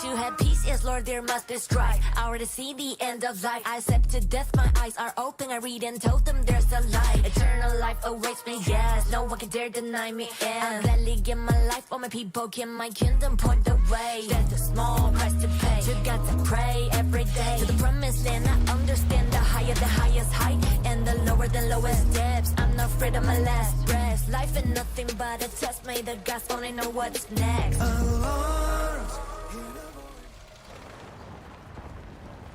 to have peace, yes, Lord, there must be strife. I already see the end of life. I accepted death, my eyes are open. I read and told them there's a light. Eternal life awaits me, yes. No one can dare deny me. I gladly give my life. All my people in my kingdom point the way. There's a small price to pay. To God to pray every day. To the promised land, I understand the higher the highest height. And the lower the lowest depths. I'm not afraid of my last breath. Life is nothing but a test. May the gods only know what's next.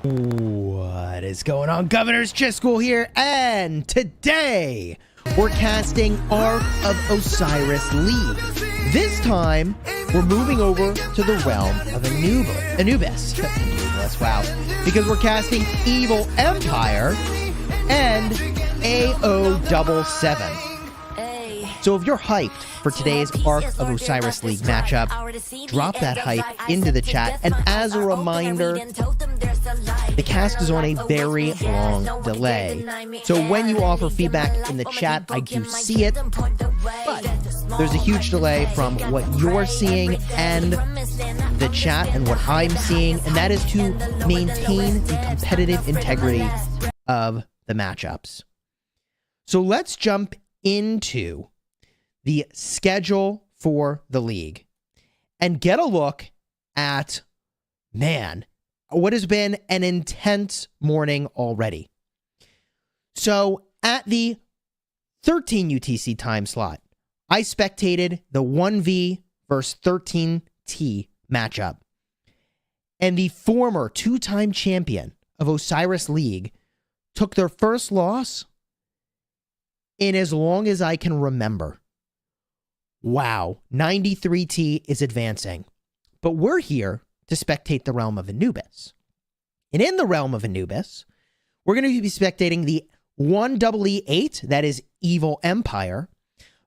What is going on? Governor's Chess School here, and today we're casting Ark of Osiris League. This time, we're moving over to the realm of Anubis. Wow. Because we're casting Evil Empire and Ao77. So if you're hyped for today's Ark of Osiris League matchup, drop that hype into the chat. And as a reminder, the cast is on a very long delay. So when you offer feedback in the chat, I do see it. But there's a huge delay from what you're seeing and the chat and what I'm seeing. And that is to maintain the competitive integrity of the matchups. So let's jump into the schedule for the league and get a look at, man, what has been an intense morning already. So at the 13 UTC time slot, I spectated the 1v versus 13T matchup. And the former two-time champion of Osiris League took their first loss in as long as I can remember. Wow, 93T is advancing. But we're here to spectate the realm of Anubis. And in the realm of Anubis, we're going to be spectating the 1E8, that is Evil Empire,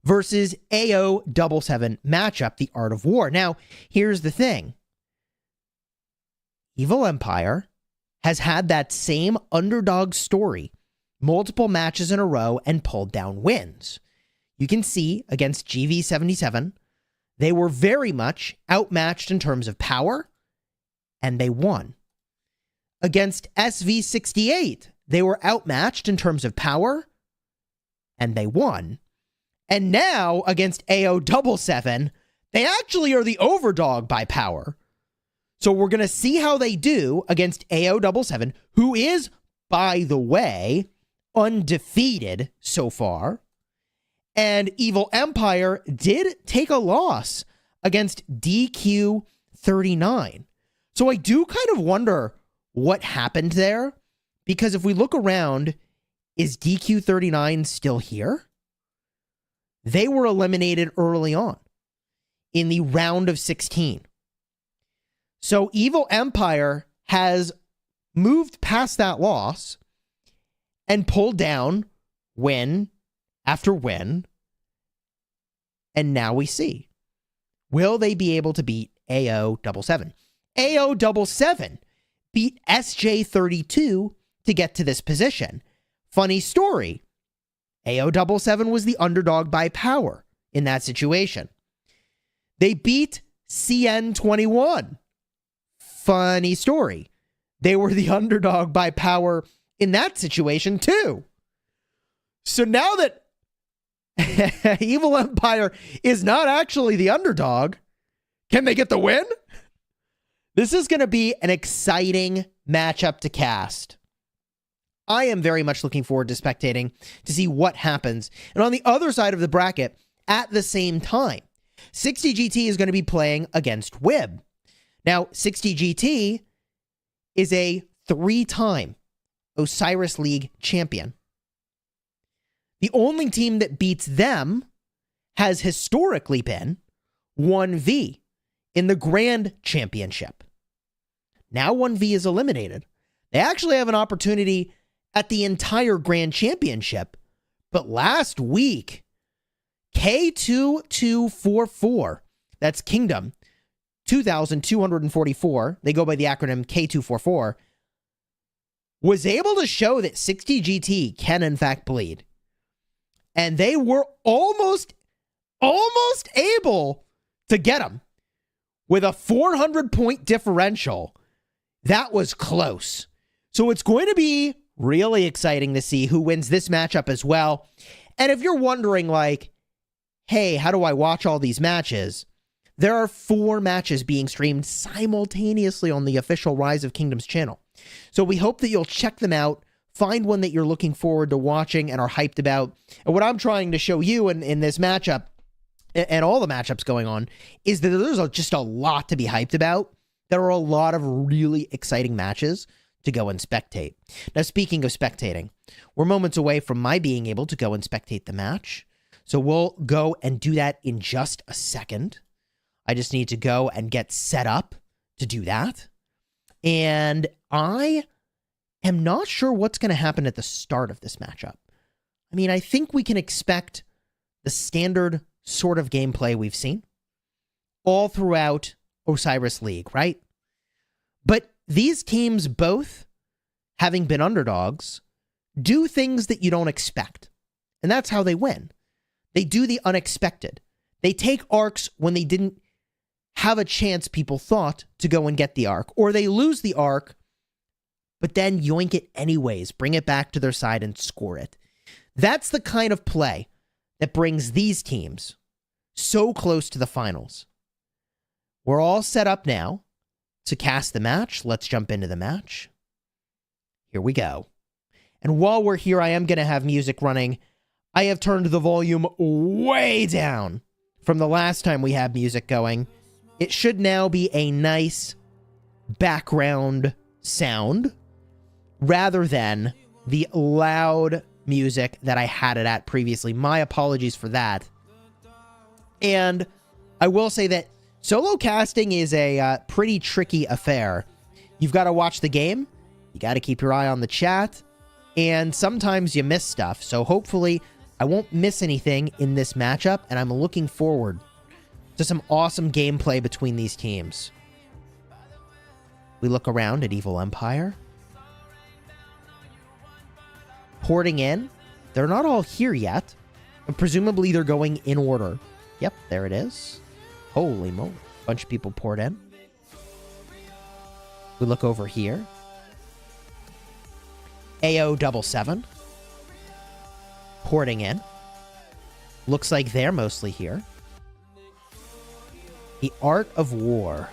versus Ao77 matchup, the Art of War. Now, here's the thing. Evil Empire has had that same underdog story, multiple matches in a row, and pulled down wins. You can see against GV77, they were very much outmatched in terms of power, and they won. Against SV68, they were outmatched in terms of power, and they won. And now, against Ao77, they actually are the overdog by power. So we're going to see how they do against Ao77, who is, by the way, undefeated so far. And Evil Empire did take a loss against DQ39. So I do kind of wonder what happened there. Because if we look around, is DQ39 still here? They were eliminated early on in the round of 16. So Evil Empire has moved past that loss and pulled down win after win. And now we see, will they be able to beat Ao77? Ao77 beat SJ32 to get to this position. Funny story. Ao77 was the underdog by power in that situation. They beat CN21. Funny story. They were the underdog by power in that situation too. So now that Evil Empire is not actually the underdog, can they get the win? This is going to be an exciting matchup to cast. I am very much looking forward to spectating to see what happens. And on the other side of the bracket, at the same time, 60GT is going to be playing against Wib. Now, 60GT is a 3-time Osiris League champion. The only team that beats them has historically been 1V in the Grand Championship. Now 1V is eliminated. They actually have an opportunity at the entire Grand Championship. But last week, K2244, that's Kingdom, 2,244, they go by the acronym K244, was able to show that 60GT can in fact bleed. And they were almost able to get him with a 400-point differential. That was close. So it's going to be really exciting to see who wins this matchup as well. And if you're wondering, like, hey, how do I watch all these matches? There are 4 matches being streamed simultaneously on the official Rise of Kingdoms channel. So we hope that you'll check them out, find one that you're looking forward to watching and are hyped about. And what I'm trying to show you in this matchup, and all the matchups going on, is that there's just a lot to be hyped about. There are a lot of really exciting matches to go and spectate. Now, speaking of spectating, we're moments away from my being able to go and spectate the match. So we'll go and do that in just a second. I just need to go and get set up to do that. And I am not sure what's going to happen at the start of this matchup. I mean, I think we can expect the standard sort of gameplay we've seen all throughout Osiris League, right? But these teams, both having been underdogs, do things that you don't expect. And that's how they win. They do the unexpected. They take arcs when they didn't have a chance, people thought, to go and get the arc. Or they lose the arc, but then yoink it anyways, bring it back to their side and score it. That's the kind of play that brings these teams so close to the finals. We're all set up now to cast the match. Let's jump into the match. Here we go. And while we're here, I am going to have music running. I have turned the volume way down from the last time we had music going. It should now be a nice background sound rather than the loud music that I had it at previously. My apologies for that. And I will say that solo casting is a pretty tricky affair. You've got to watch the game. You got to keep your eye on the chat. And sometimes you miss stuff. So hopefully I won't miss anything in this matchup. And I'm looking forward to some awesome gameplay between these teams. We look around at Evil Empire. Porting in. They're not all here yet. And presumably they're going in order. Yep, there it is. Holy moly. Bunch of people poured in. We look over here. Ao77. Porting in. Looks like they're mostly here. The Art of War.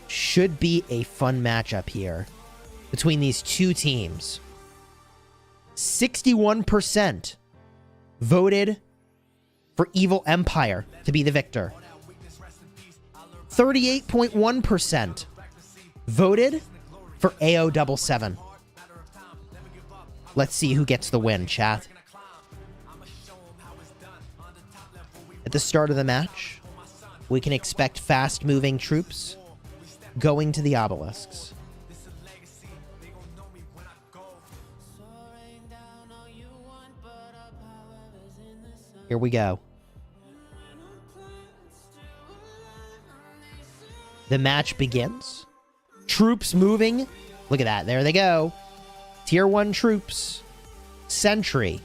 Should be a fun matchup here between these two teams. 61% voted for Evil Empire to be the victor. 38.1% voted for Ao77. Let's see who gets the win, chat. At the start of the match, we can expect fast-moving troops going to the obelisks. Here we go. The match begins. Troops moving. Look at that. There they go. Tier 1 troops. Sentry.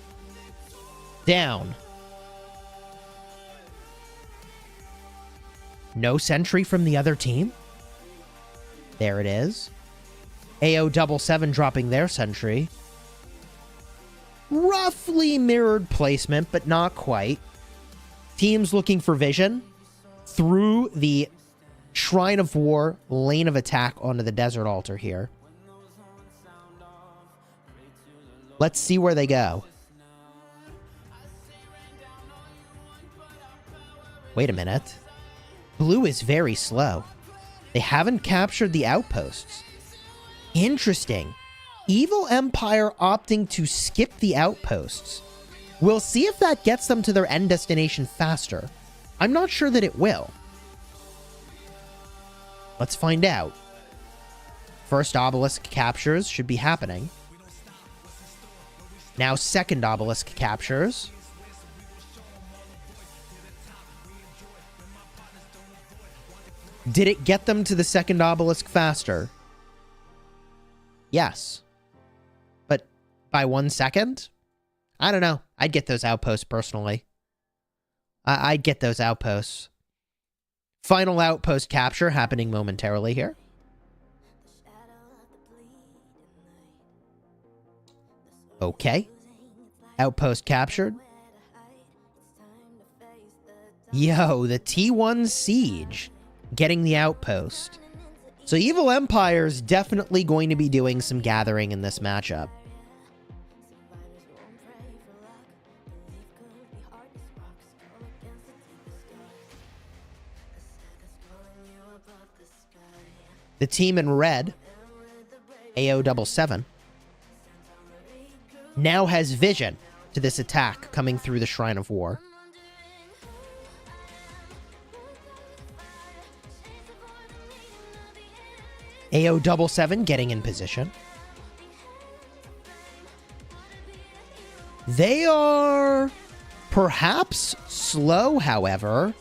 Down. No sentry from the other team. There it is. Ao77 dropping their sentry. Roughly mirrored placement, but not quite. Teams looking for vision through the Shrine of War lane of attack onto the Desert Altar here. Let's see where they go. Wait a minute. Blue is very slow. They haven't captured the outposts. Interesting. Evil Empire opting to skip the outposts. We'll see if that gets them to their end destination faster. I'm not sure that it will. Let's find out. First obelisk captures should be happening. Now second obelisk captures. Did it get them to the second obelisk faster? Yes. But by 1 second? I don't know. I'd get those outposts personally. I'd get those outposts. Final outpost capture happening momentarily here. Okay. Outpost captured. Yo, the T1 Siege getting the outpost. So Evil Empire's definitely going to be doing some gathering in this matchup. The team in red, Ao77, now has vision to this attack coming through the Shrine of War. Ao77 getting in position. They are perhaps slow, however,